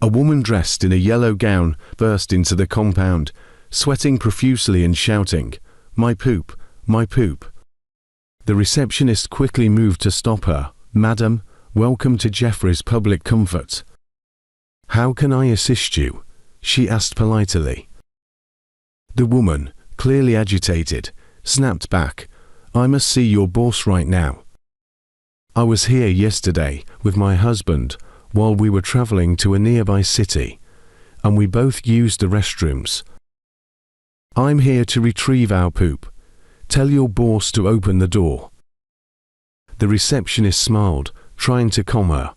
A woman dressed in a yellow gown burst into the compound, sweating profusely and shouting, "My poop, my poop." The receptionist quickly moved to stop her. "Madam, welcome to Jeffries Public Comfort. How can I assist you?" she asked politely. The woman, clearly agitated, snapped back, "I must see your boss right now. I was here yesterday with my husband while we were traveling to a nearby city, and we both used the restrooms. I'm here to retrieve our poop. Tell your boss to open the door." The receptionist smiled, trying to calm her.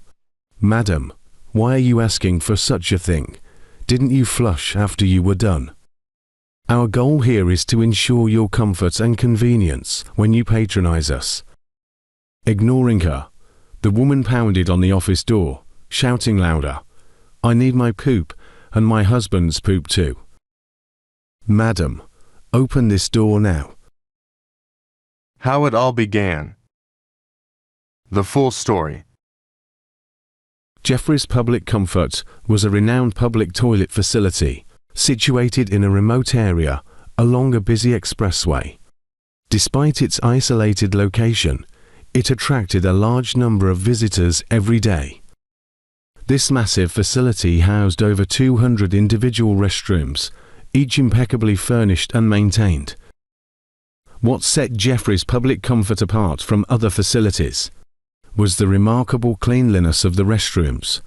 "Madam, why are you asking for such a thing? Didn't you flush after you were done? Our goal here is to ensure your comfort and convenience when you patronize us." Ignoring her, the woman pounded on the office door, shouting louder, "I need my poop, and my husband's poop too. Madam, open this door now." How it all began. The full story. Jeffries Public Comfort was a renowned public toilet facility situated in a remote area along a busy expressway. Despite its isolated location, it attracted a large number of visitors every day. This massive facility housed over 200 individual restrooms, each impeccably furnished and maintained. What set Jeffries Public Comfort apart from other facilities was the remarkable cleanliness of the restrooms.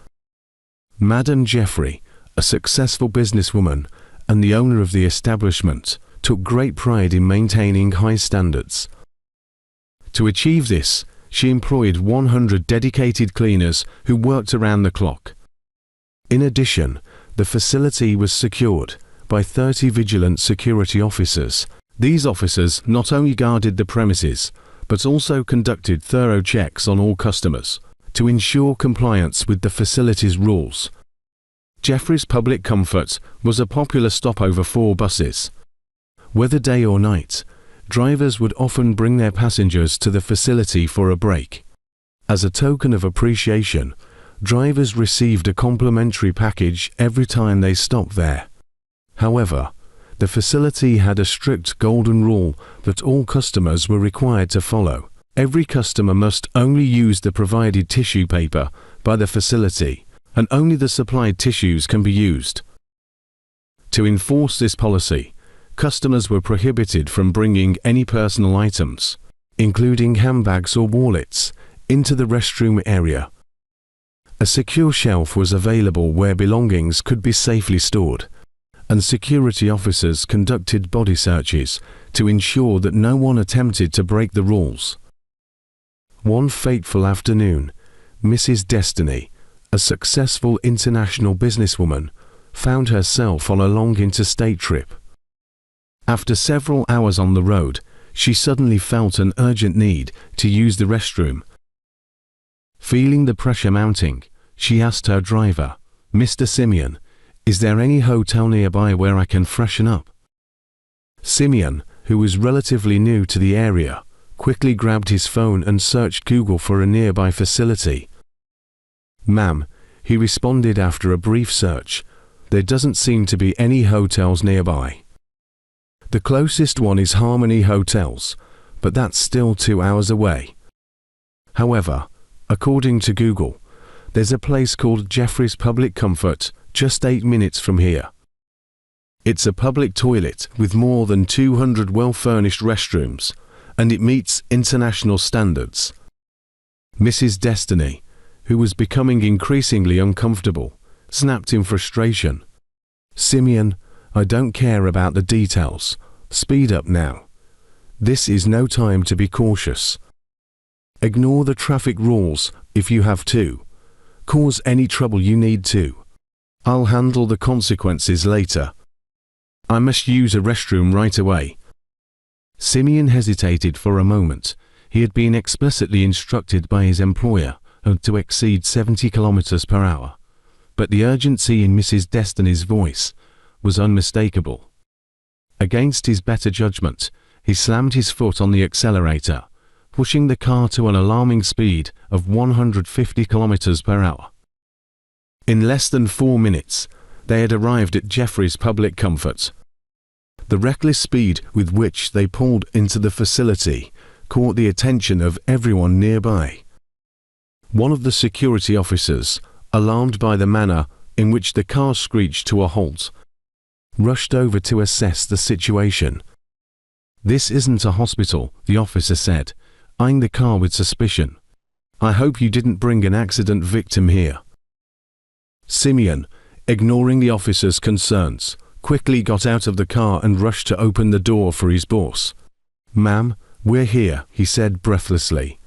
Madame Jeffrey, a successful businesswoman and the owner of the establishment, took great pride in maintaining high standards. To achieve this, she employed 100 dedicated cleaners who worked around the clock. In addition, the facility was secured by 30 vigilant security officers. These officers not only guarded the premises, but also conducted thorough checks on all customers to ensure compliance with the facility's rules. Jeffries Public Comfort was a popular stopover for buses. Whether day or night, drivers would often bring their passengers to the facility for a break. As a token of appreciation, drivers received a complimentary package every time they stopped there. However, the facility had a strict golden rule that all customers were required to follow. Every customer must only use the provided tissue paper by the facility, and only the supplied tissues can be used. To enforce this policy, customers were prohibited from bringing any personal items, including handbags or wallets, into the restroom area. A secure shelf was available where belongings could be safely stored, and security officers conducted body searches to ensure that no one attempted to break the rules. One fateful afternoon, Mrs. Destiny, a successful international businesswoman, found herself on a long interstate trip. After several hours on the road, she suddenly felt an urgent need to use the restroom. Feeling the pressure mounting, she asked her driver, "Mr. Simeon, is there any hotel nearby where I can freshen up?" Simeon, who was relatively new to the area, quickly grabbed his phone and searched Google for a nearby facility. "Ma'am," he responded after a brief search, "there doesn't seem to be any hotels nearby. The closest one is Harmony Hotels, but that's still 2 hours away. However, according to Google, there's a place called Jeffries Public Comfort just 8 minutes from here. It's a public toilet with more than 200 well-furnished restrooms, and it meets international standards." Mrs. Destiny, who was becoming increasingly uncomfortable, snapped in frustration, "Simeon, I don't care about the details. Speed up now. This is no time to be cautious. Ignore the traffic rules if you have to. Cause any trouble you need to. I'll handle the consequences later. I must use a restroom right away." Simeon hesitated for a moment. He had been explicitly instructed by his employer not to exceed 70 kilometers per hour, but the urgency in Mrs. Destiny's voice was unmistakable. Against his better judgment, he slammed his foot on the accelerator, pushing the car to an alarming speed of 150 kilometers per hour. In less than 4 minutes, they had arrived at Jeffrey's Public Comfort. The reckless speed with which they pulled into the facility caught the attention of everyone nearby. One of the security officers, alarmed by the manner in which the car screeched to a halt, rushed over to assess the situation. "This isn't a hospital," the officer said, eyeing the car with suspicion. "I hope you didn't bring an accident victim here." Simeon, ignoring the officer's concerns, quickly got out of the car and rushed to open the door for his boss. "Ma'am, we're here," he said breathlessly.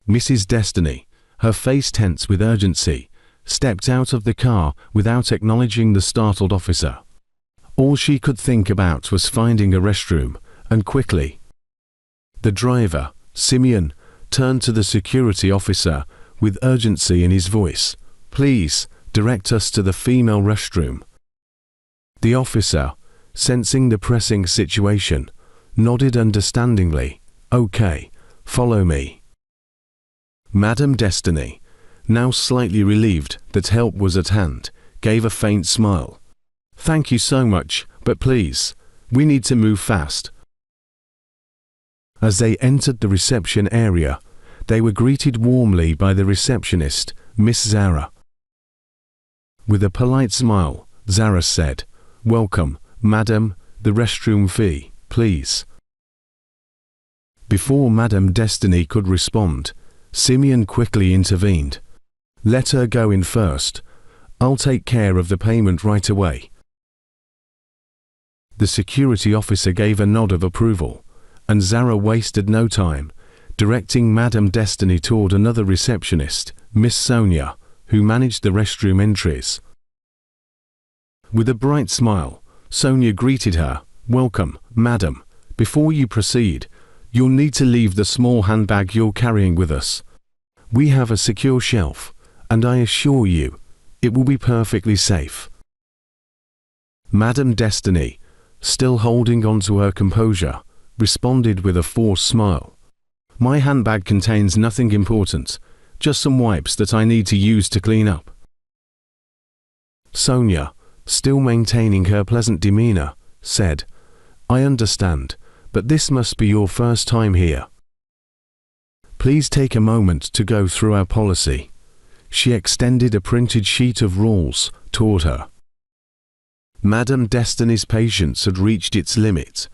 Mrs. Destiny, her face tense with urgency, stepped out of the car without acknowledging the startled officer. All she could think about was finding a restroom, and quickly. The driver, Simeon, turned to the security officer with urgency in his voice. "Please, direct us to the female restroom." The officer, sensing the pressing situation, nodded understandingly. "Okay, follow me." Madame Destiny, now slightly relieved that help was at hand, gave a faint smile. "Thank you so much, but please, we need to move fast." As they entered the reception area, they were greeted warmly by the receptionist, Miss Zara. With a polite smile, Zara said, "Welcome, madam, the restroom fee, please." Before Madame Destiny could respond, Simeon quickly intervened. "Let her go in first. I'll take care of the payment right away." The security officer gave a nod of approval, and Zara wasted no time, directing Madame Destiny toward another receptionist, Miss Sonia, who managed the restroom entries. With a bright smile, Sonia greeted her. "Welcome, madam. Before you proceed, you'll need to leave the small handbag you're carrying with us. We have a secure shelf, and I assure you, it will be perfectly safe." Madame Destiny, still holding on to her composure, responded with a forced smile. "My handbag contains nothing important, just some wipes that I need to use to clean up." Sonia, still maintaining her pleasant demeanor, said, "I understand, but this must be your first time here. Please take a moment to go through our policy." She extended a printed sheet of rules toward her. Madame Destiny's patience had reached its limit.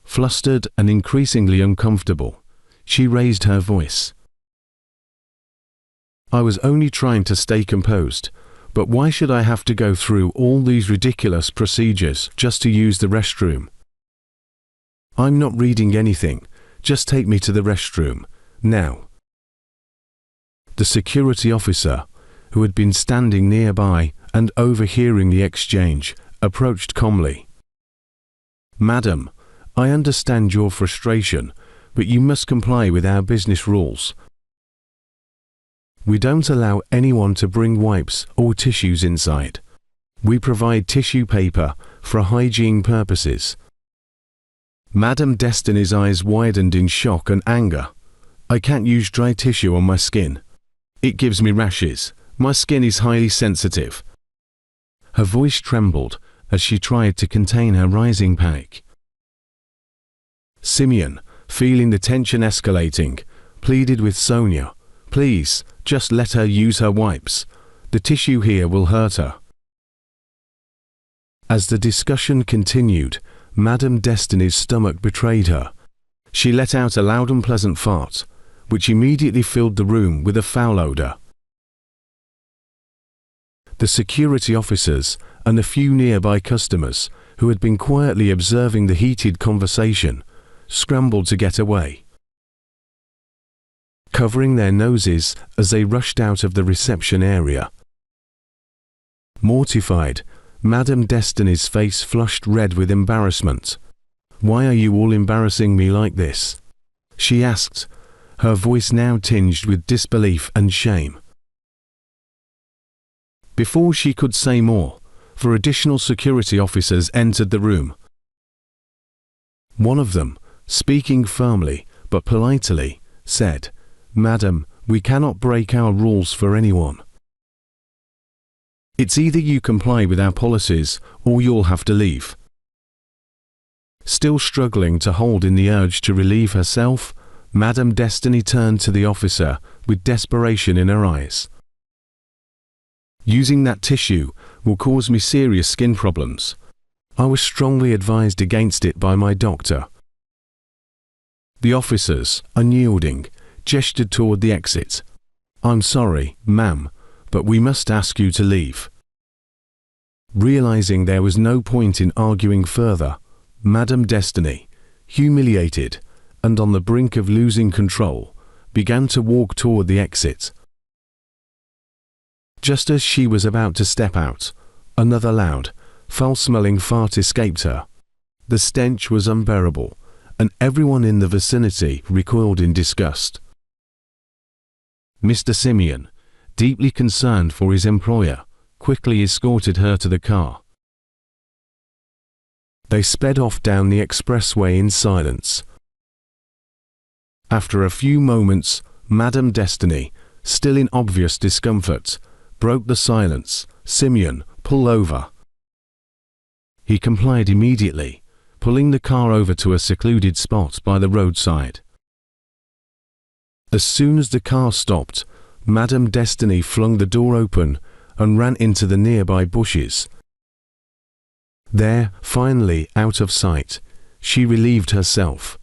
Flustered and increasingly uncomfortable, she raised her voice. "I was only trying to stay composed, but why should I have to go through all these ridiculous procedures just to use the restroom? I'm not reading anything, just take me to the restroom, now." The security officer, who had been standing nearby and overhearing the exchange, approached calmly. "Madam, I understand your frustration, but you must comply with our business rules. We don't allow anyone to bring wipes or tissues inside. We provide tissue paper for hygiene purposes." Madame Destiny's eyes widened in shock and anger. "I can't use dry tissue on my skin. It gives me rashes. My skin is highly sensitive." Her voice trembled as she tried to contain her rising panic. Simeon, feeling the tension escalating, pleaded with Sonia, "Please, just let her use her wipes. The tissue here will hurt her." As the discussion continued, Madame Destiny's stomach betrayed her. She let out a loud and unpleasant fart, which immediately filled the room with a foul odor. The security officers and a few nearby customers, who had been quietly observing the heated conversation, scrambled to get away. Covering their noses as they rushed out of the reception area. Mortified, Madame Destiny's face flushed red with embarrassment. "Why are you all embarrassing me like this?" she asked, her voice now tinged with disbelief and shame. Before she could say more, 4 additional security officers entered the room. One of them, speaking firmly but politely, said, "Madam, we cannot break our rules for anyone." It's either you comply with our policies or you'll have to leave." Still struggling to hold in the urge to relieve herself, Madame Destiny turned to the officer with desperation in her eyes. "Using that tissue will cause me serious skin problems. I was strongly advised against it by my doctor." The officers, unyielding, gestured toward the exit. "I'm sorry, ma'am, but we must ask you to leave." Realizing there was no point in arguing further, Madame Destiny, humiliated and on the brink of losing control, began to walk toward the exit. Just as she was about to step out, another loud, foul-smelling fart escaped her. The stench was unbearable, and everyone in the vicinity recoiled in disgust. Mr. Simeon, deeply concerned for his employer, quickly escorted her to the car. They sped off down the expressway in silence. After a few moments, Madame Destiny, still in obvious discomfort, broke the silence. "Simeon, pull over." He complied immediately, pulling the car over to a secluded spot by the roadside. As soon as the car stopped, Madame Destiny flung the door open and ran into the nearby bushes. There, finally out of sight, she relieved herself.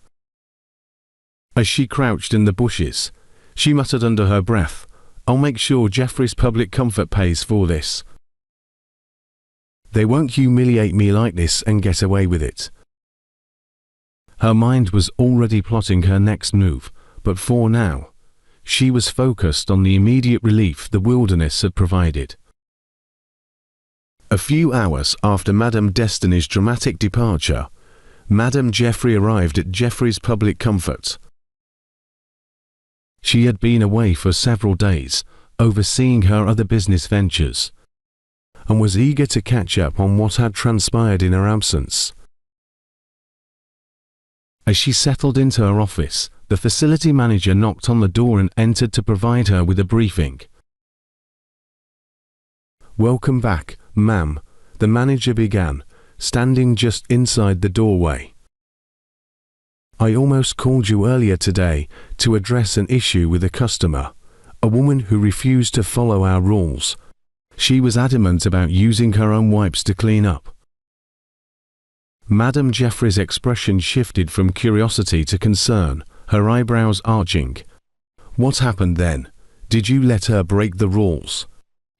As she crouched in the bushes, she muttered under her breath, "I'll make sure Jeffrey's Public Comfort pays for this. They won't humiliate me like this and get away with it." Her mind was already plotting her next move, but for now, she was focused on the immediate relief the wilderness had provided. A few hours after Madame Destiny's dramatic departure, Madame Jeffrey arrived at Jeffrey's Public Comfort. She had been away for several days, overseeing her other business ventures, and was eager to catch up on what had transpired in her absence. As she settled into her office, the facility manager knocked on the door and entered to provide her with a briefing. "Welcome back, ma'am," the manager began, standing just inside the doorway. "I almost called you earlier today to address an issue with a customer, a woman who refused to follow our rules. She was adamant about using her own wipes to clean up." Madame Jeffrey's expression shifted from curiosity to concern, her eyebrows arching. "What happened then? Did you let her break the rules?"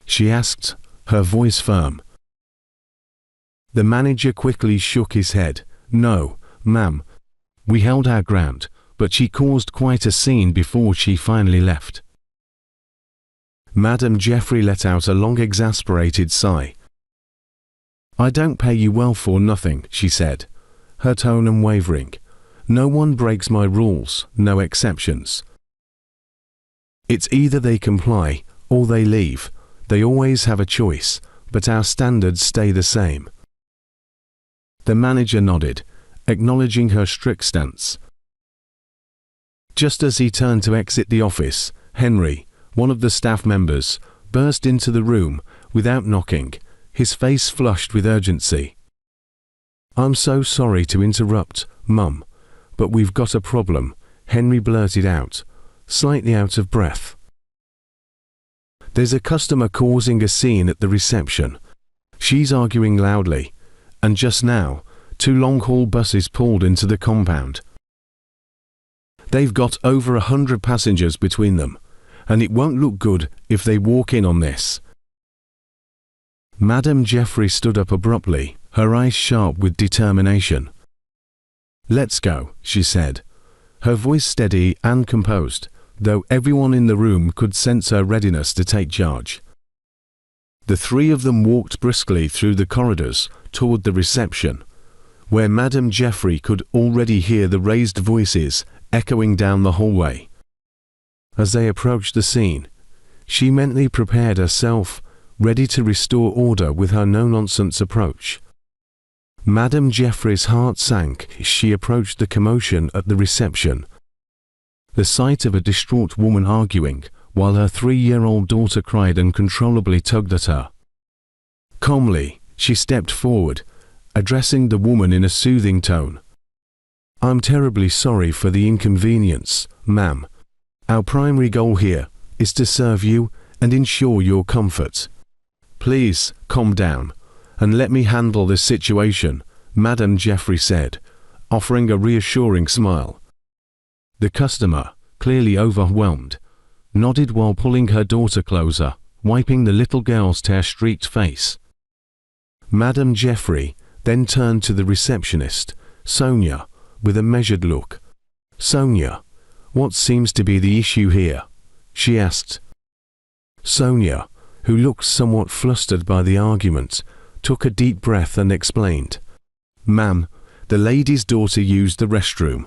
she asked, her voice firm. The manager quickly shook his head. "No, ma'am. We held our ground, but she caused quite a scene before she finally left." Madame Jeffrey let out a long exasperated sigh. "I don't pay you well for nothing," she said, her tone unwavering. "No one breaks my rules, no exceptions. It's either they comply or they leave. They always have a choice, but our standards stay the same." The manager nodded, acknowledging her strict stance. Just as he turned to exit the office, Henry, one of the staff members, burst into the room without knocking, his face flushed with urgency. "I'm so sorry to interrupt, Mum, but we've got a problem," Henry blurted out, slightly out of breath. "There's a customer causing a scene at the reception. She's arguing loudly, and just now, 2 long-haul buses pulled into the compound. They've got over 100 passengers between them, and it won't look good if they walk in on this." Madame Jeffrey stood up abruptly, her eyes sharp with determination. "Let's go," she said, her voice steady and composed, though everyone in the room could sense her readiness to take charge. The 3 of them walked briskly through the corridors toward the reception, where Madame Jeffrey could already hear the raised voices echoing down the hallway. As they approached the scene, she mentally prepared herself, ready to restore order with her no-nonsense approach. Madame Jeffrey's heart sank as she approached the commotion at the reception. The sight of a distraught woman arguing, while her 3-year-old daughter cried uncontrollably, tugged at her. Calmly, she stepped forward, addressing the woman in a soothing tone. "I'm terribly sorry for the inconvenience, ma'am. Our primary goal here is to serve you and ensure your comfort. Please, calm down, and let me handle this situation," Madam Jeffrey said, offering a reassuring smile. The customer, clearly overwhelmed, nodded while pulling her daughter closer, wiping the little girl's tear-streaked face. Madam Jeffrey then turned to the receptionist, Sonia, with a measured look. "Sonia, what seems to be the issue here?" she asked. Sonia, who looked somewhat flustered by the argument, took a deep breath and explained. "Ma'am, the lady's daughter used the restroom.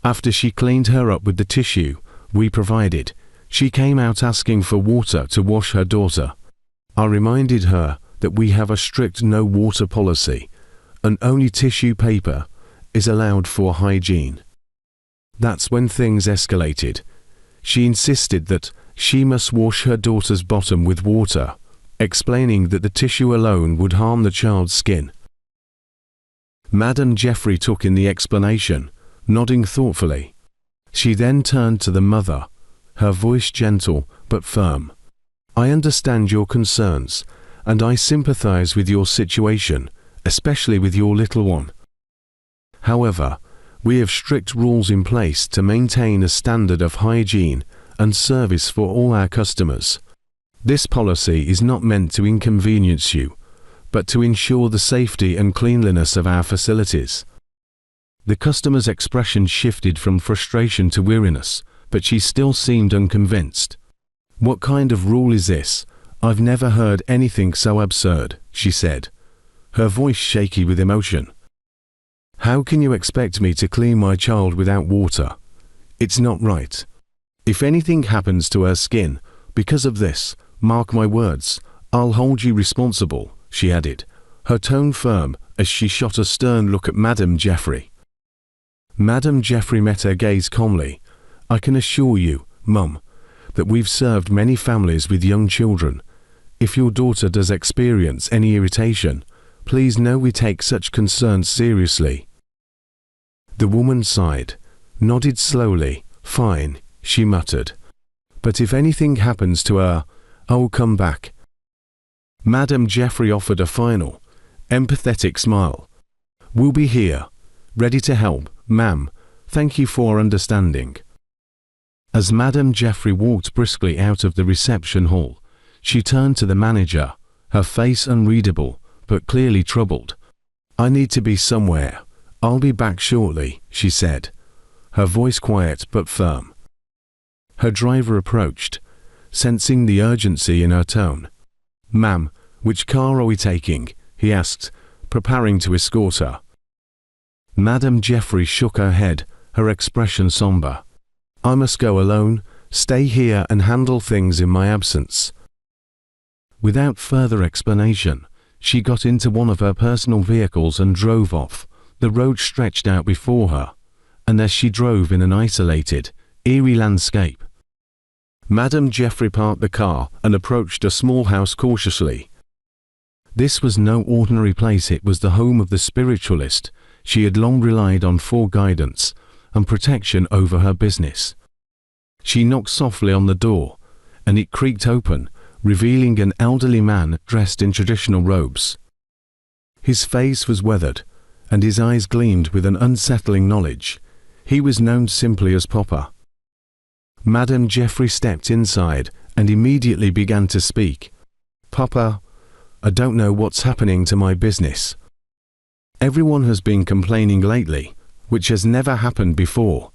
After she cleaned her up with the tissue we provided, she came out asking for water to wash her daughter. I reminded her that we have a strict no water policy, and only tissue paper is allowed for hygiene. That's when things escalated. She insisted that she must wash her daughter's bottom with water, explaining that the tissue alone would harm the child's skin." Madam Jeffrey took in the explanation, nodding thoughtfully. She then turned to the mother, her voice gentle but firm. "I understand your concerns, and I sympathize with your situation, especially with your little one. However, we have strict rules in place to maintain a standard of hygiene and service for all our customers. This policy is not meant to inconvenience you, but to ensure the safety and cleanliness of our facilities." The customer's expression shifted from frustration to weariness, but she still seemed unconvinced. "What kind of rule is this? I've never heard anything so absurd," she said, her voice shaky with emotion. "How can you expect me to clean my child without water? It's not right. If anything happens to her skin because of this, mark my words, I'll hold you responsible," she added, her tone firm as she shot a stern look at Madam Jeffrey. Madam Jeffrey met her gaze calmly. "I can assure you, Mum, that we've served many families with young children. If your daughter does experience any irritation, please know we take such concerns seriously." The woman sighed, nodded slowly. "Fine," she muttered. "But if anything happens to her, I'll come back." Madam Jeffrey offered a final, empathetic smile. "We'll be here, ready to help, ma'am. Thank you for understanding." As Madam Jeffrey walked briskly out of the reception hall, she turned to the manager, her face unreadable, but clearly troubled. "I need to be somewhere. I'll be back shortly," she said, her voice quiet but firm. Her driver approached, sensing the urgency in her tone. "Ma'am, which car are we taking?" he asked, preparing to escort her. Madam Jeffrey shook her head, her expression somber. "I must go alone, stay here and handle things in my absence." Without further explanation, she got into one of her personal vehicles and drove off. The road stretched out before her, and as she drove in an isolated, eerie landscape. Madam Jeffrey parked the car and approached a small house cautiously. This was no ordinary place. It was the home of the spiritualist she had long relied on for guidance and protection over her business. She knocked softly on the door, and it creaked open, revealing an elderly man dressed in traditional robes. His face was weathered, and his eyes gleamed with an unsettling knowledge. He was known simply as Papa. Madam Jeffrey stepped inside and immediately began to speak. "Papa, I don't know what's happening to my business. Everyone has been complaining lately, which has never happened before.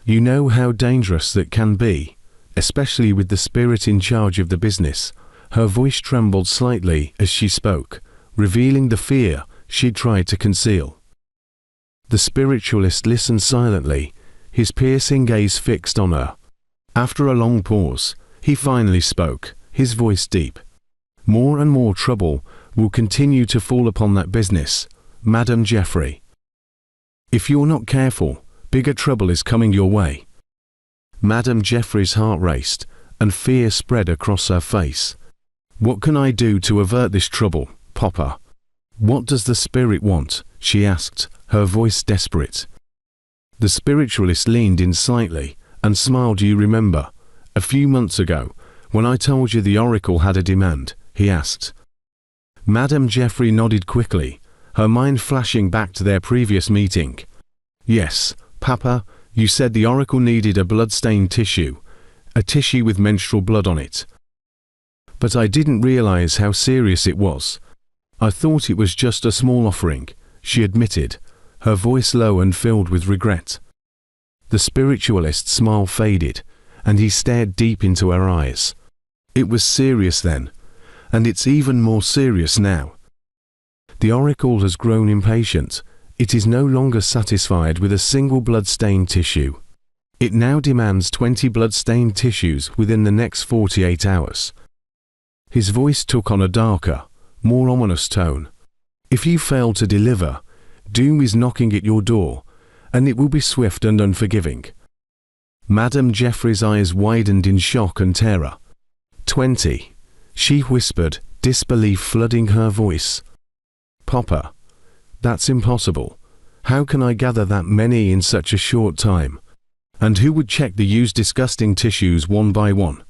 You know how dangerous that can be, especially with the spirit in charge of the business." Her voice trembled slightly as she spoke, revealing the fear she'd tried to conceal. The spiritualist listened silently, his piercing gaze fixed on her. After a long pause, he finally spoke, his voice deep. "More and more trouble will continue to fall upon that business, Madam Jeffrey. If you're not careful, bigger trouble is coming your way." Madam Jeffrey's heart raced, and fear spread across her face. What can I do to avert this trouble, Papa? What does the spirit want? She asked, her voice desperate. The spiritualist leaned in slightly and smiled. You remember, a few months ago, when I told you the oracle had a demand? He asked. Madame Geoffrey nodded quickly, her mind flashing back to their previous meeting. Yes, Papa, you said the oracle needed a blood-stained tissue, a tissue with menstrual blood on it. But I didn't realize how serious it was. I thought it was just a small offering, she admitted, her voice low and filled with regret. The spiritualist's smile faded, and he stared deep into her eyes. It was serious then, and it's even more serious now. The oracle has grown impatient. It is no longer satisfied with a single blood-stained tissue. It now demands 20 blood-stained tissues within the next 48 hours. His voice took on a darker, more ominous tone. If you fail to deliver, doom is knocking at your door, and it will be swift and unforgiving. Madame Geoffrey's eyes widened in shock and terror. 20, she whispered, disbelief flooding her voice. Papa, that's impossible. How can I gather that many in such a short time? And who would check the used disgusting tissues one by one?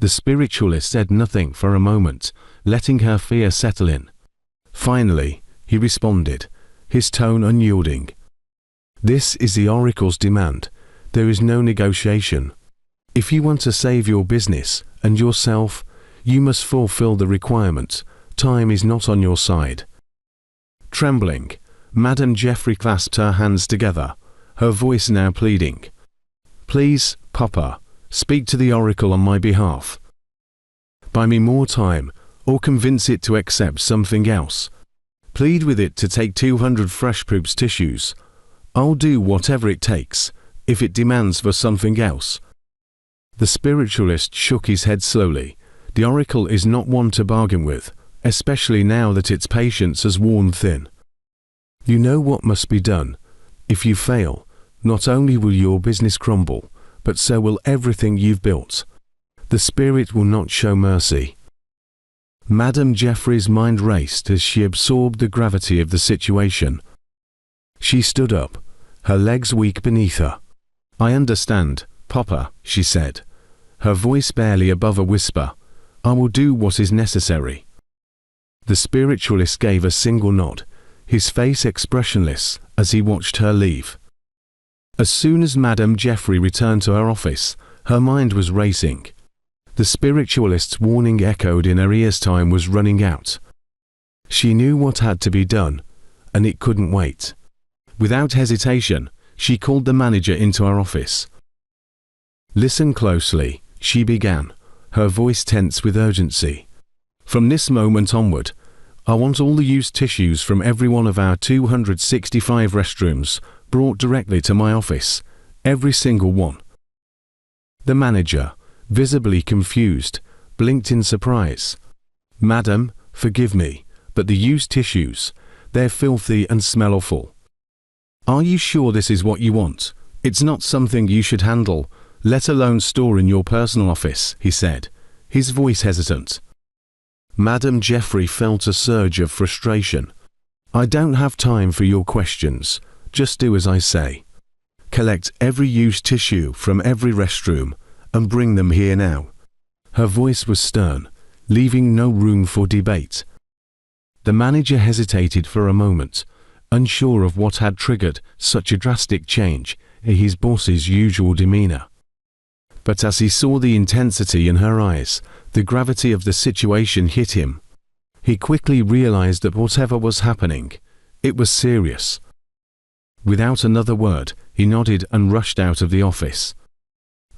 The spiritualist said nothing for a moment, letting her fear settle in. Finally, he responded, his tone unyielding. This is the oracle's demand. There is no negotiation. If you want to save your business and yourself, you must fulfill the requirement. Time is not on your side. Trembling, Madame Geoffrey clasped her hands together, her voice now pleading. Please, Papa, speak to the oracle on my behalf. Buy me more time, or convince it to accept something else. Plead with it to take 200 fresh poops tissues. I'll do whatever it takes, if it demands for something else. The spiritualist shook his head slowly. The oracle is not one to bargain with, especially now that its patience has worn thin. You know what must be done. If you fail, not only will your business crumble, but so will everything you've built. The spirit will not show mercy. Madame Geoffrey's mind raced as she absorbed the gravity of the situation. She stood up, her legs weak beneath her. I understand, Papa, she said, her voice barely above a whisper. I will do what is necessary. The spiritualist gave a single nod, his face expressionless as he watched her leave. As soon as Madame Geoffrey returned to her office, her mind was racing. The spiritualist's warning echoed in her ears. Time was running out. She knew what had to be done, and it couldn't wait. Without hesitation, she called the manager into her office. Listen closely, she began, her voice tense with urgency. From this moment onward, I want all the used tissues from every one of our 265 restrooms brought directly to my office, every single one. The manager, visibly confused, blinked in surprise. Madam, forgive me, but the used tissues, they're filthy and smell awful. Are you sure this is what you want? It's not something you should handle, let alone store in your personal office, he said, his voice hesitant. Madame Geoffrey felt a surge of frustration. I don't have time for your questions, just do as I say. Collect every used tissue from every restroom and bring them here now. Her voice was stern, leaving no room for debate. The manager hesitated for a moment, unsure of what had triggered such a drastic change in his boss's usual demeanor. But as he saw the intensity in her eyes, the gravity of the situation hit him. He quickly realized that whatever was happening, it was serious. Without another word, he nodded and rushed out of the office.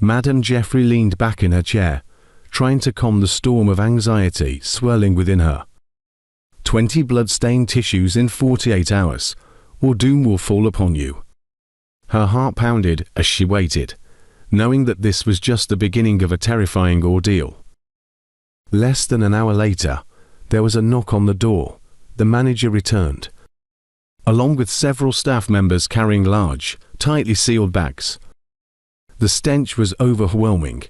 Madame Geoffrey leaned back in her chair, trying to calm the storm of anxiety swirling within her. 20 blood-stained tissues in 48 hours, or doom will fall upon you. Her heart pounded as she waited, knowing that this was just the beginning of a terrifying ordeal. Less than an hour later, there was a knock on the door. The manager returned, along with several staff members carrying large, tightly sealed bags. The stench was overwhelming,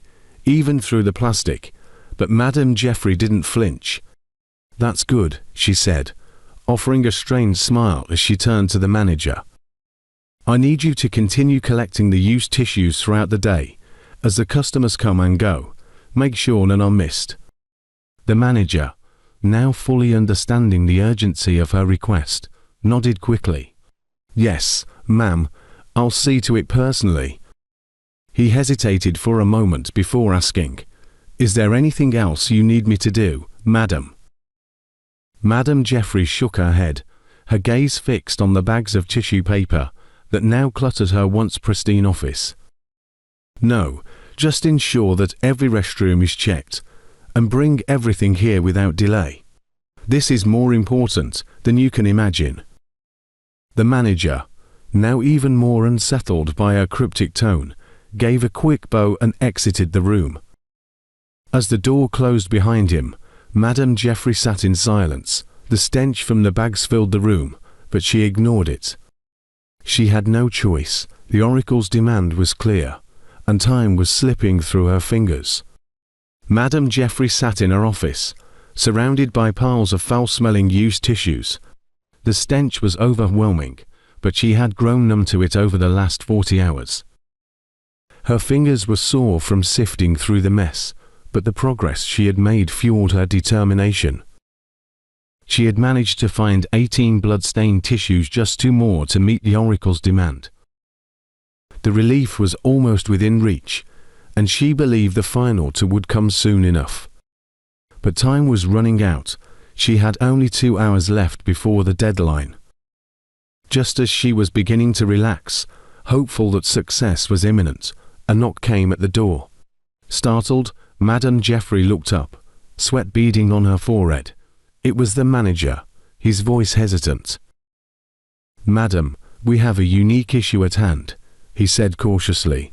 even through the plastic, but Madame Jeffrey didn't flinch. "That's good," she said, offering a strained smile as she turned to the manager. "I need you to continue collecting the used tissues throughout the day. As the customers come and go, make sure none are missed." The manager, now fully understanding the urgency of her request, nodded quickly. "Yes, ma'am, I'll see to it personally." He hesitated for a moment before asking, "Is there anything else you need me to do, madam?" Madame Jeffrey shook her head, her gaze fixed on the bags of tissue paper that now cluttered her once pristine office. "No, just ensure that every restroom is checked, and bring everything here without delay. This is more important than you can imagine." The manager, now even more unsettled by her cryptic tone, gave a quick bow and exited the room. As the door closed behind him, Madame Jeffrey sat in silence. The stench from the bags filled the room, but she ignored it. She had no choice. The oracle's demand was clear, and time was slipping through her fingers. Madame Jeffrey sat in her office, surrounded by piles of foul-smelling used tissues. The stench was overwhelming, but she had grown numb to it over the last 40 hours. Her fingers were sore from sifting through the mess, but the progress she had made fueled her determination. She had managed to find 18 blood-stained tissues, just 2 more to meet the oracle's demand. The relief was almost within reach, and she believed the final 2 would come soon enough. But time was running out. She had only 2 hours left before the deadline. Just as she was beginning to relax, hopeful that success was imminent, a knock came at the door. Startled, Madame Jeffrey looked up, sweat beading on her forehead. It was the manager, his voice hesitant. "Madam, we have a unique issue at hand," he said cautiously.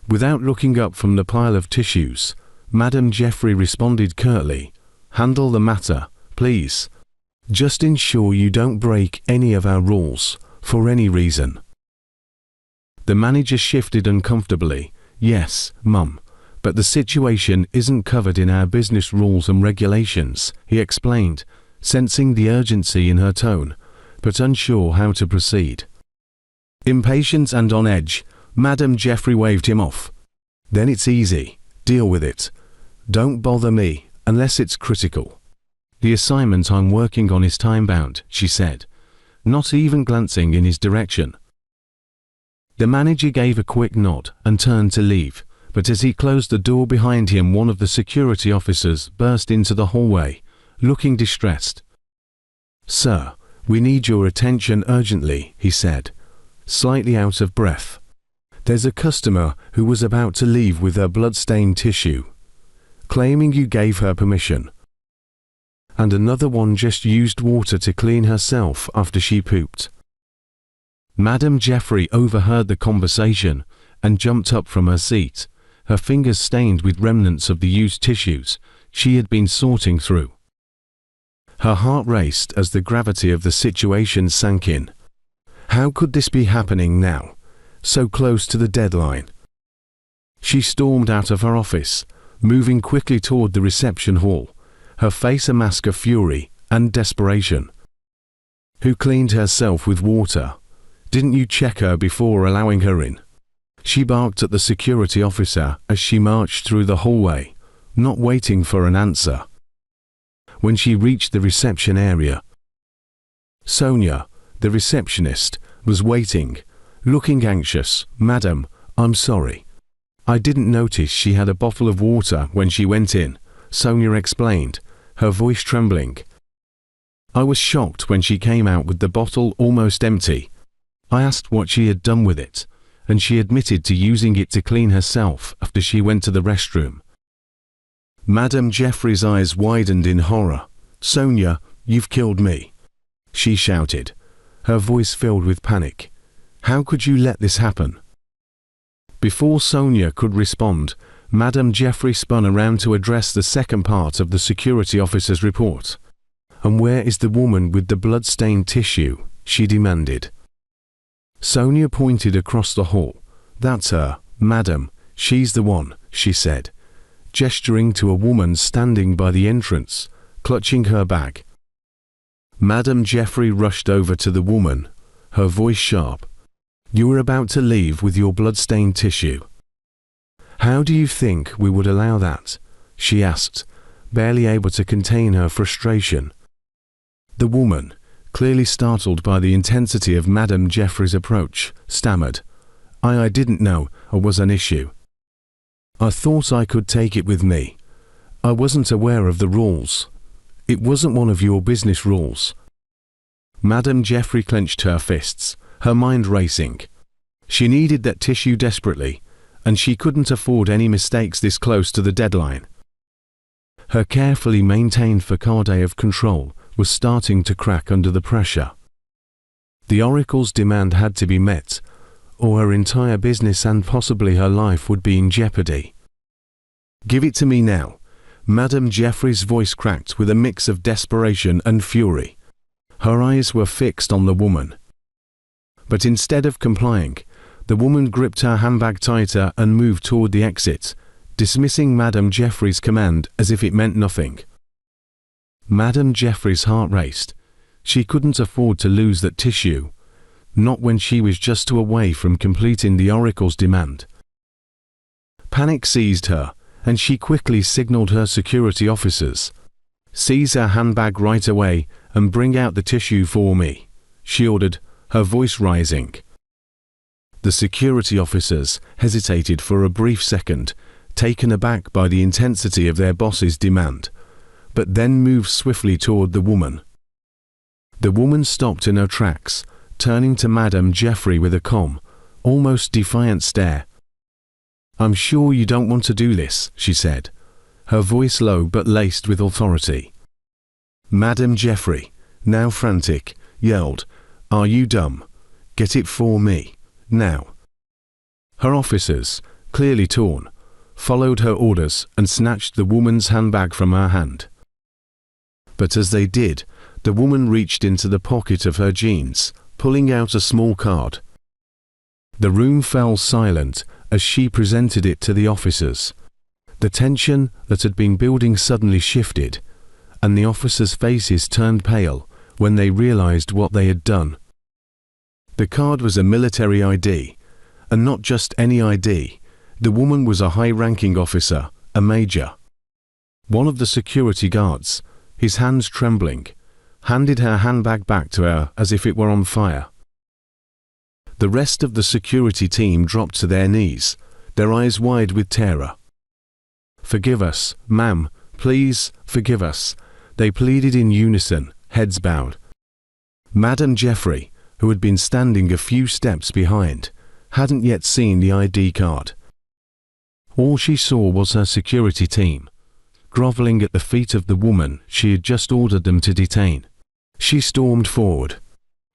Without looking up from the pile of tissues, Madame Jeffrey responded curtly, "Handle the matter, please. Just ensure you don't break any of our rules, for any reason." The manager shifted uncomfortably. "Yes, mum, but the situation isn't covered in our business rules and regulations," he explained, sensing the urgency in her tone, but unsure how to proceed. Impatient and on edge, Madame Jeffrey waved him off. "Then it's easy. Deal with it. Don't bother me, unless it's critical. The assignment I'm working on is time-bound," she said, not even glancing in his direction. The manager gave a quick nod and turned to leave, but as he closed the door behind him, one of the security officers burst into the hallway, looking distressed. "Sir, we need your attention urgently," he said, slightly out of breath. "There's a customer who was about to leave with her blood-stained tissue, claiming you gave her permission. And another one just used water to clean herself after she pooped." Madame Jeffrey overheard the conversation and jumped up from her seat, her fingers stained with remnants of the used tissues she had been sorting through. Her heart raced as the gravity of the situation sank in. How could this be happening now, so close to the deadline? She stormed out of her office, moving quickly toward the reception hall, her face a mask of fury and desperation. "Who cleaned herself with water? Didn't you check her before allowing her in?" She barked at the security officer as she marched through the hallway, not waiting for an answer. When she reached the reception area, Sonia, the receptionist, was waiting, looking anxious. "Madam, I'm sorry. I didn't notice she had a bottle of water when she went in," Sonia explained, her voice trembling. "I was shocked when she came out with the bottle almost empty. I asked what she had done with it, and she admitted to using it to clean herself after she went to the restroom." Madame Jeffrey's eyes widened in horror. "Sonia, you've killed me," she shouted, her voice filled with panic. "How could you let this happen?" Before Sonia could respond, Madame Jeffrey spun around to address the second part of the security officer's report. "And where is the woman with the blood-stained tissue?" she demanded. Sonia pointed across the hall. "That's her, madam. She's the one," she said. gesturing to a woman standing by the entrance, clutching her bag. Madame Jeffrey rushed over to the woman, her voice sharp. "You were about to leave with your blood-stained tissue. How do you think we would allow that?" she asked, barely able to contain her frustration. The woman, clearly startled by the intensity of Madame Jeffrey's approach, stammered, I didn't know it was an issue. I thought I could take it with me. I wasn't aware of the rules. It wasn't one of your business rules." Madame Jeffrey clenched her fists, her mind racing. She needed that tissue desperately, and she couldn't afford any mistakes this close to the deadline. Her carefully maintained facade of control was starting to crack under the pressure. The Oracle's demand had to be met, or her entire business and possibly her life would be in jeopardy. "Give it to me now." Madame Jeffrey's voice cracked with a mix of desperation and fury. Her eyes were fixed on the woman. But instead of complying, the woman gripped her handbag tighter and moved toward the exit, dismissing Madame Jeffrey's command as if it meant nothing. Madame Jeffrey's heart raced. She couldn't afford to lose that tissue, not when she was just 2 away from completing the Oracle's demand. Panic seized her, and she quickly signaled her security officers. "Seize her handbag right away and bring out the tissue for me," she ordered, her voice rising. The security officers hesitated for a brief second, taken aback by the intensity of their boss's demand, but then moved swiftly toward the woman. The woman stopped in her tracks, turning to Madame Jeffrey with a calm, almost defiant stare. "I'm sure you don't want to do this," she said, her voice low but laced with authority. Madame Jeffrey, now frantic, yelled, "Are you dumb? Get it for me, now." Her officers, clearly torn, followed her orders and snatched the woman's handbag from her hand. But as they did, the woman reached into the pocket of her jeans, pulling out a small card. The room fell silent as she presented it to the officers. The tension that had been building suddenly shifted, and the officers' faces turned pale when they realized what they had done. The card was a military ID, and not just any ID. The woman was a high-ranking officer, a major. One of the security guards, his hands trembling, handed her handbag back to her as if it were on fire. The rest of the security team dropped to their knees, their eyes wide with terror. "Forgive us, ma'am, please, forgive us," they pleaded in unison, heads bowed. Madame Jeffrey, who had been standing a few steps behind, hadn't yet seen the ID card. All she saw was her security team, groveling at the feet of the woman she had just ordered them to detain. She stormed forward.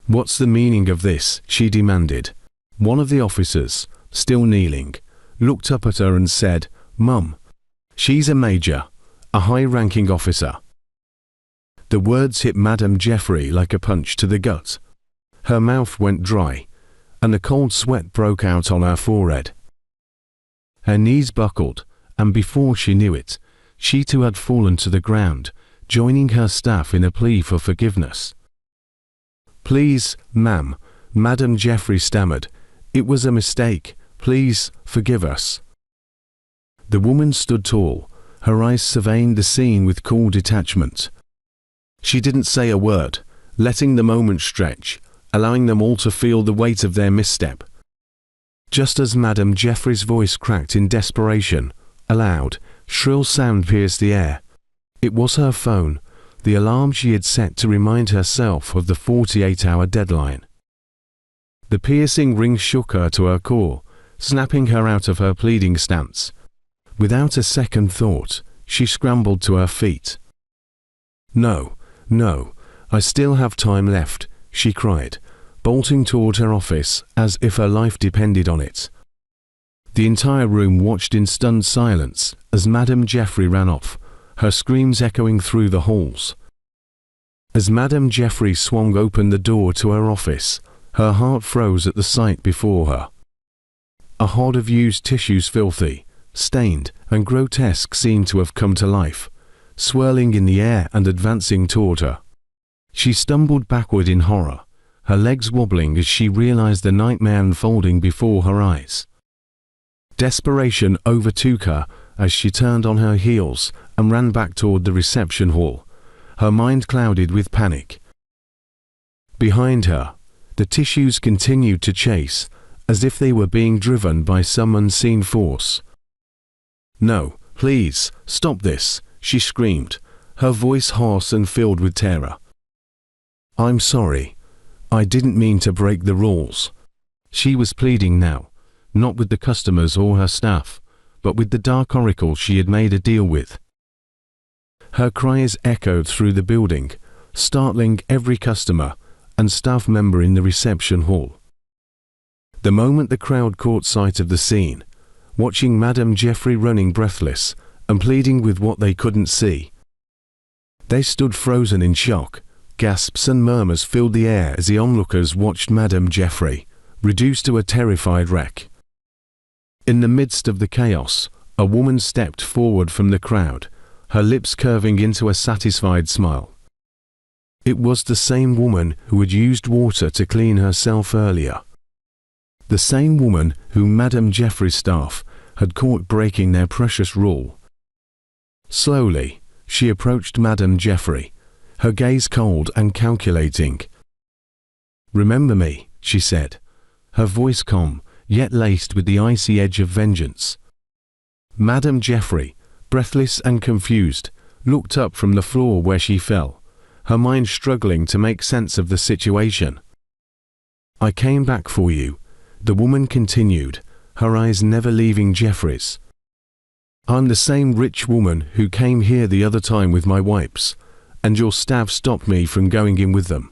"What's the meaning of this?" she demanded. One of the officers, still kneeling, looked up at her and said, "Mum, she's a major, a high-ranking officer." The words hit Madame Jeffrey like a punch to the gut. Her mouth went dry, and a cold sweat broke out on her forehead. Her knees buckled, and before she knew it, she too had fallen to the ground, joining her staff in a plea for forgiveness. "Please, ma'am," Madame Jeffrey stammered. "It was a mistake. Please, forgive us." The woman stood tall, her eyes surveying the scene with cool detachment. She didn't say a word, letting the moment stretch, allowing them all to feel the weight of their misstep. Just as Madame Jeffrey's voice cracked in desperation, a loud, shrill sound pierced the air. It was her phone, the alarm she had set to remind herself of the 48-hour deadline. The piercing ring shook her to her core, snapping her out of her pleading stance. Without a second thought, she scrambled to her feet. "No, no, I still have time left," she cried, bolting toward her office as if her life depended on it. The entire room watched in stunned silence as Madame Jeffrey ran off, her screams echoing through the halls. As Madame Jeffrey swung open the door to her office, her heart froze at the sight before her. A hod of used tissues, filthy, stained, and grotesque seemed to have come to life, swirling in the air and advancing toward her. She stumbled backward in horror, her legs wobbling as she realized the nightmare unfolding before her eyes. Desperation overtook her as she turned on her heels and ran back toward the reception hall, her mind clouded with panic. Behind her, the tissues continued to chase, as if they were being driven by some unseen force. "No, please, stop this," she screamed, her voice hoarse and filled with terror. "I'm sorry. I didn't mean to break the rules." She was pleading now, not with the customers or her staff, but with the dark oracle she had made a deal with. Her cries echoed through the building, startling every customer and staff member in the reception hall. The moment the crowd caught sight of the scene, watching Madame Geoffrey running breathless and pleading with what they couldn't see, they stood frozen in shock. Gasps and murmurs filled the air as the onlookers watched Madame Geoffrey, reduced to a terrified wreck. In the midst of the chaos, a woman stepped forward from the crowd, her lips curving into a satisfied smile. It was the same woman who had used water to clean herself earlier. The same woman whom Madame Geoffrey's staff had caught breaking their precious rule. Slowly, she approached Madame Geoffrey, her gaze cold and calculating. "Remember me," she said, her voice calm, yet laced with the icy edge of vengeance. Madame Geoffrey, breathless and confused, looked up from the floor where she fell, her mind struggling to make sense of the situation. "I came back for you," the woman continued, her eyes never leaving Geoffrey's. "I'm the same rich woman who came here the other time with my wipes, and your staff stopped me from going in with them.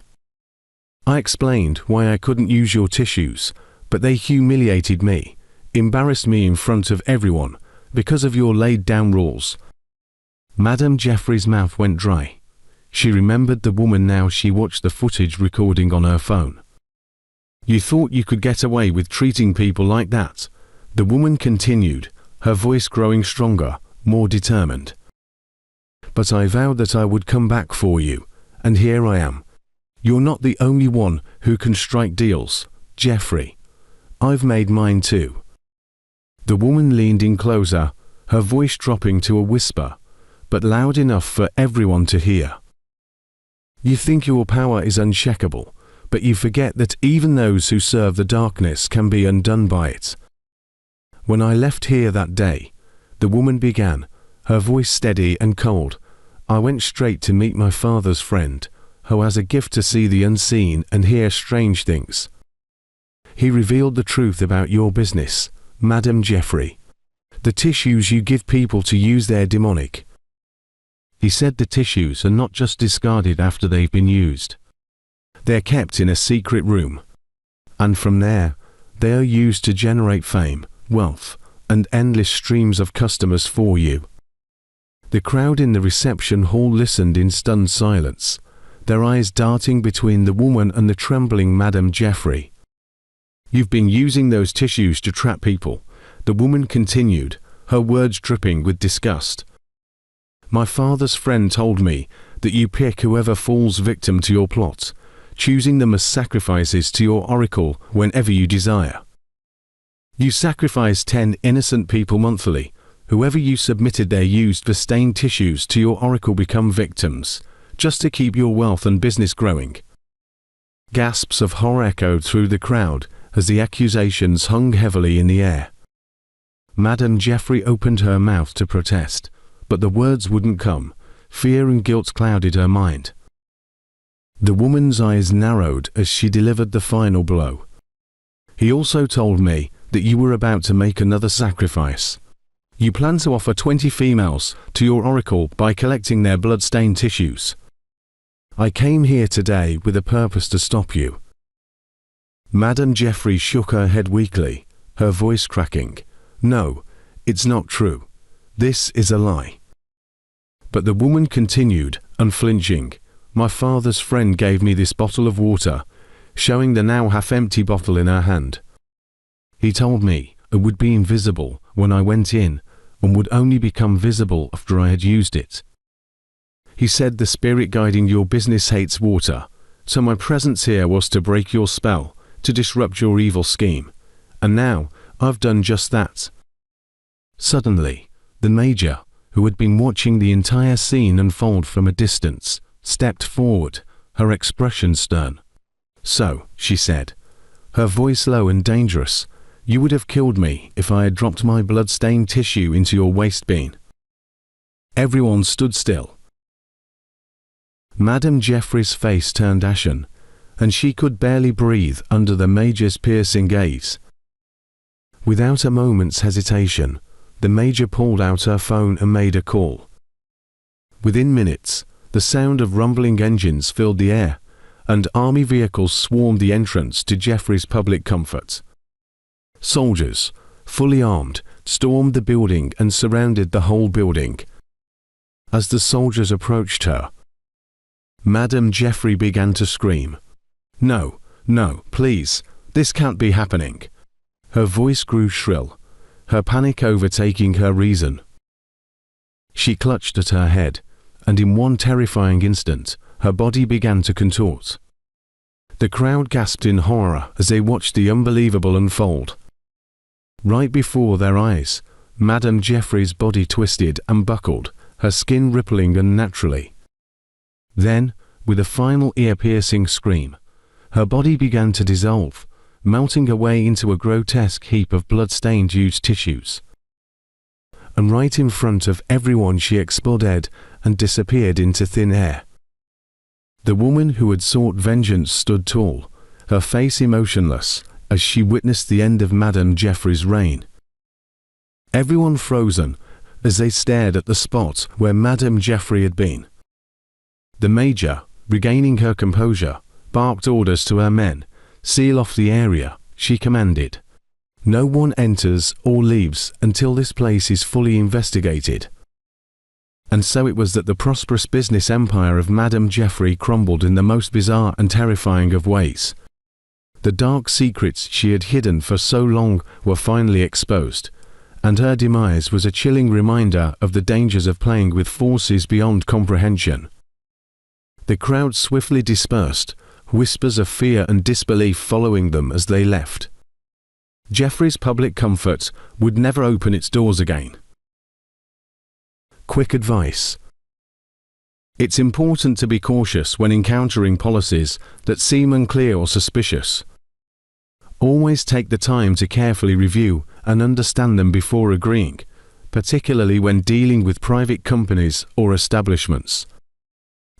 I explained why I couldn't use your tissues, but they humiliated me, embarrassed me in front of everyone, because of your laid-down rules." Madame Geoffrey's mouth went dry. She remembered the woman now she watched the footage recording on her phone. "You thought you could get away with treating people like that?" the woman continued, her voice growing stronger, more determined. "But I vowed that I would come back for you, and here I am. You're not the only one who can strike deals, Geoffrey. I've made mine too." The woman leaned in closer, her voice dropping to a whisper, but loud enough for everyone to hear. "You think your power is unshakable, but you forget that even those who serve the darkness can be undone by it. When I left here that day," the woman began, her voice steady and cold, "I went straight to meet my father's friend, who has a gift to see the unseen and hear strange things. He revealed the truth about your business, Madame Geoffrey, the tissues you give people to use their demonic. He said the tissues are not just discarded after they've been used. They're kept in a secret room, and from there, they are used to generate fame, wealth, and endless streams of customers for you." The crowd in the reception hall listened in stunned silence, their eyes darting between the woman and the trembling Madame Geoffrey. "You've been using those tissues to trap people," the woman continued, her words dripping with disgust. "My father's friend told me that you pick whoever falls victim to your plot, choosing them as sacrifices to your oracle whenever you desire. You sacrifice 10 innocent people monthly. Whoever you submitted their used for stained tissues to your oracle become victims, just to keep your wealth and business growing." Gasps of horror echoed through the crowd as the accusations hung heavily in the air. Madame Geoffrey opened her mouth to protest, but the words wouldn't come. Fear and guilt clouded her mind. The woman's eyes narrowed as she delivered the final blow. "He also told me that you were about to make another sacrifice. You plan to offer 20 females to your oracle by collecting their blood-stained tissues. I came here today with a purpose to stop you." Madame Geoffrey shook her head weakly, her voice cracking. "No, it's not true. This is a lie." But the woman continued, unflinching. "My father's friend gave me this bottle of water," showing the now half-empty bottle in her hand. "He told me it would be invisible when I went in, and would only become visible after I had used it. He said the spirit guiding your business hates water, so my presence here was to break your spell, to disrupt your evil scheme. And now, I've done just that. Suddenly, the Major, who had been watching the entire scene unfold from a distance, stepped forward, her expression stern. So, she said, her voice low and dangerous, you would have killed me if I had dropped my blood-stained tissue into your waste bin. Everyone stood still. Madame Jeffrey's face turned ashen, and she could barely breathe under the Major's piercing gaze. Without a moment's hesitation, the Major pulled out her phone and made a call. Within minutes, the sound of rumbling engines filled the air, and army vehicles swarmed the entrance to Jeffrey's Public Comfort. Soldiers, fully armed, stormed the building and surrounded the whole building. As the soldiers approached her, Madame Jeffrey began to scream. No, no, please, this can't be happening. Her voice grew shrill, her panic overtaking her reason. She clutched at her head, and in one terrifying instant, her body began to contort. The crowd gasped in horror as they watched the unbelievable unfold. Right before their eyes, Madame Jeffrey's body twisted and buckled, her skin rippling unnaturally. Then, with a final ear-piercing scream, her body began to dissolve, melting away into a grotesque heap of blood-stained used tissues. And right in front of everyone she exploded and disappeared into thin air. The woman who had sought vengeance stood tall, her face emotionless, as she witnessed the end of Madame Jeffrey's reign. Everyone frozen as they stared at the spot where Madame Jeffrey had been. The Major, regaining her composure, barked orders to her men. Seal off the area, she commanded. No one enters or leaves until this place is fully investigated. And so it was that the prosperous business empire of Madame Jeffrey crumbled in the most bizarre and terrifying of ways. The dark secrets she had hidden for so long were finally exposed, and her demise was a chilling reminder of the dangers of playing with forces beyond comprehension. The crowd swiftly dispersed, whispers of fear and disbelief following them as they left. Jeffrey's Public Comfort would never open its doors again. Quick advice. It's important to be cautious when encountering policies that seem unclear or suspicious. Always take the time to carefully review and understand them before agreeing, particularly when dealing with private companies or establishments.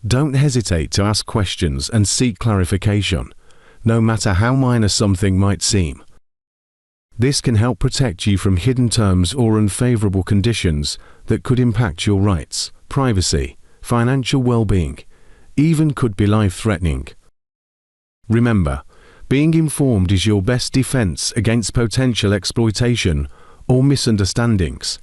Don't hesitate to ask questions and seek clarification, no matter how minor something might seem. This can help protect you from hidden terms or unfavorable conditions that could impact your rights, privacy, financial well-being, even could be life-threatening. Remember, being informed is your best defense against potential exploitation or misunderstandings.